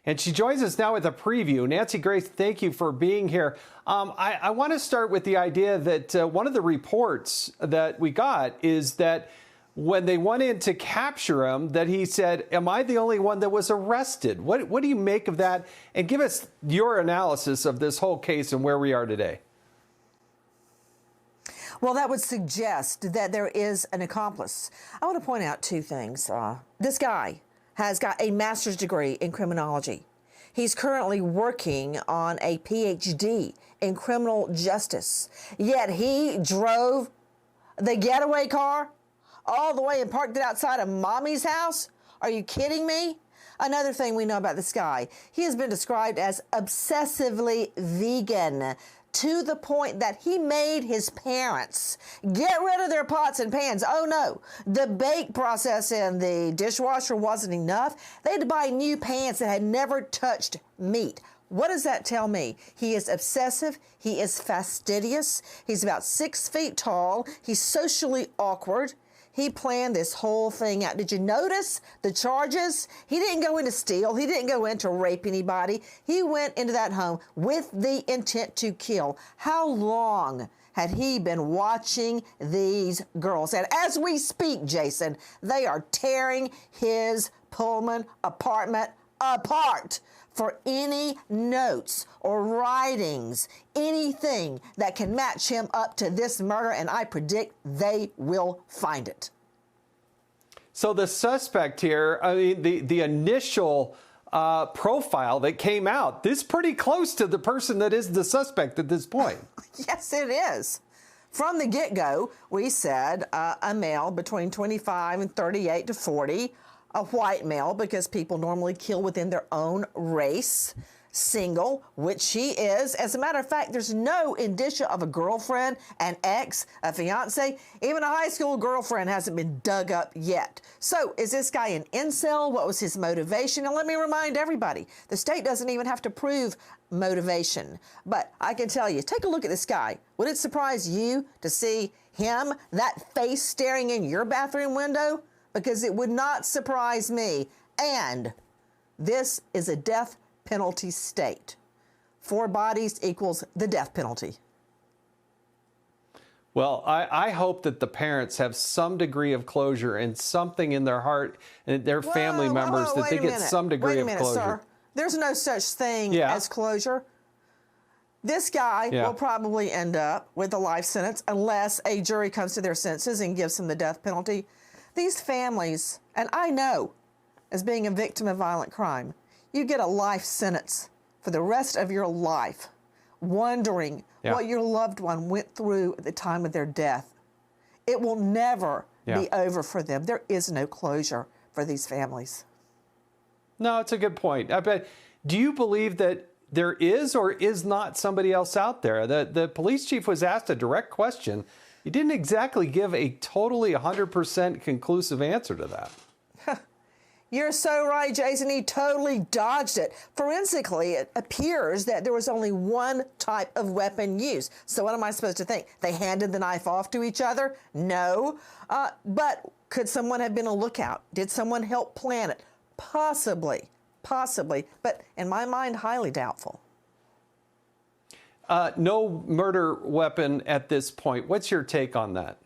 And she joins us now with a preview. Nancy Grace, thank you for being here. I want to start with the idea that one of the reports that we got is that when they went in to capture him, that he said, "Am I the only one that was arrested?" What do you make of that? And give us your analysis of this whole case and where we are today. Well, that would suggest that there is an accomplice. I want to point out two things. This guy has got a master's degree in criminology. He's currently working on a PhD in criminal justice. Yet he drove the getaway car all the way and parked it outside of mommy's house? Are you kidding me? Another thing we know about this guy, he has been described as obsessively vegan, to the point that he made his parents get rid of their pots and pans. Oh no, the bake process in the dishwasher wasn't enough. They had to buy new pans that had never touched meat. What does that tell me? He is obsessive. He is fastidious. He's about 6 feet tall. He's socially awkward. He planned this whole thing out. Did you notice the charges? He didn't go in to steal. He didn't go in to rape anybody. He went into that home with the intent to kill. How long had he been watching these girls? And as we speak, Jason, they are tearing his Pullman apartment apart for any notes or writings, anything that can match him up to this murder, and I predict they will find it. So the suspect here, I mean, the initial profile that came out, this is pretty close to the person that is the suspect at this point. Yes, it is. From the get-go, we said a male between 25 and 38 to 40, a white male because people normally kill within their own race, single, which he is. As a matter of fact, there's no indicia of a girlfriend, an ex, a fiance, even a high school girlfriend hasn't been dug up yet. So is this guy an incel? What was his motivation? And let me remind everybody, the state doesn't even have to prove motivation. But I can tell you, take a look at this guy. Would it surprise you to see him, that face staring in your bathroom window? Because it would not surprise me. And this is a death penalty state. 4 bodies equals the death penalty. Well, I hope that the parents have some degree of closure and something in their heart and their family members that they get some degree of closure. Sir. There's no such thing as closure. This guy will probably end up with a life sentence unless a jury comes to their senses and gives him the death penalty. These families, and I know as being a victim of violent crime, you get a life sentence for the rest of your life, wondering what your loved one went through at the time of their death. It will never be over for them. There is no closure for these families. No, it's a good point. I bet. Do you believe that there is or is not somebody else out there? The police chief was asked a direct question. He didn't exactly give a totally 100% conclusive answer to that. You're so right, Jason. He totally dodged it. Forensically, it appears that there was only one type of weapon used. So what am I supposed to think? They handed the knife off to each other? No. But could someone have been a lookout? Did someone help plan it? Possibly. Possibly. But in my mind, highly doubtful. No murder weapon at this point. What's your take on that?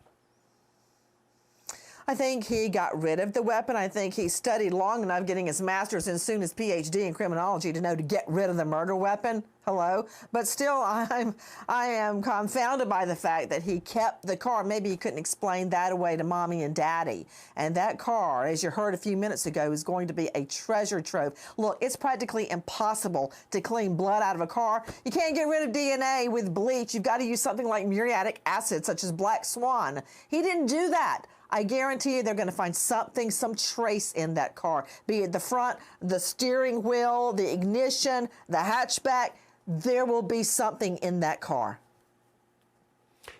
I think he got rid of the weapon. I think he studied long enough, getting his master's and soon his PhD in criminology, to know to get rid of the murder weapon. Hello? But still, I am confounded by the fact that he kept the car. Maybe he couldn't explain that away to mommy and daddy. And that car, as you heard a few minutes ago, is going to be a treasure trove. Look, it's practically impossible to clean blood out of a car. You can't get rid of DNA with bleach. You've got to use something like muriatic acid, such as black swan. He didn't do that. I guarantee you they're going to find something, some trace in that car, be it the front, the steering wheel, the ignition, the hatchback. There will be something in that car.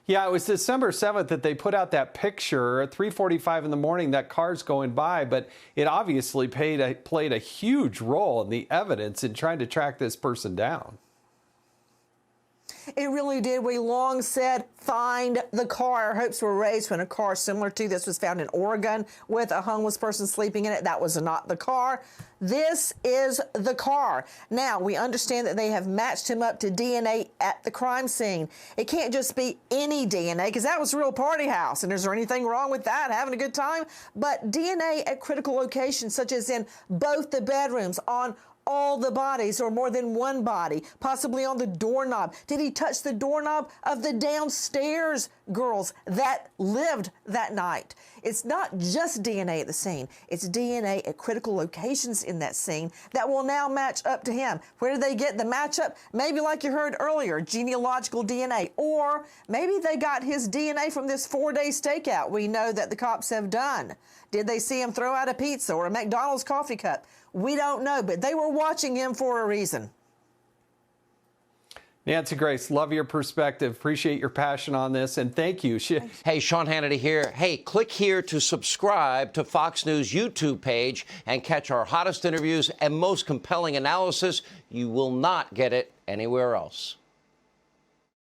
Yeah, it was December 7th that they put out that picture at 3:45 in the morning. That car's going by, but it obviously played a huge role in the evidence in trying to track this person down. It really did. We long said, find the car. Our hopes were raised when a car similar to this was found in Oregon with a homeless person sleeping in it. That was not the car. This is the car. Now, we understand that they have matched him up to DNA at the crime scene. It can't just be any DNA, because that was a real party house. And is there anything wrong with that, having a good time? But DNA at critical locations, such as in both the bedrooms, on all the bodies or more than one body, possibly on the doorknob. Did he touch the doorknob of the downstairs girls that lived that night? It's not just DNA at the scene. It's DNA at critical locations in that scene that will now match up to him. Where did they get the matchup? Maybe like you heard earlier, genealogical DNA, or maybe they got his DNA from this 4-day stakeout we know that the cops have done. Did they see him throw out a pizza or a McDonald's coffee cup? We don't know, but they were watching him for a reason. Nancy Grace, love your perspective. Appreciate your passion on this, and thank you. Hey, Sean Hannity here. Hey, click here to subscribe to Fox News YouTube page and catch our hottest interviews and most compelling analysis. You will not get it anywhere else.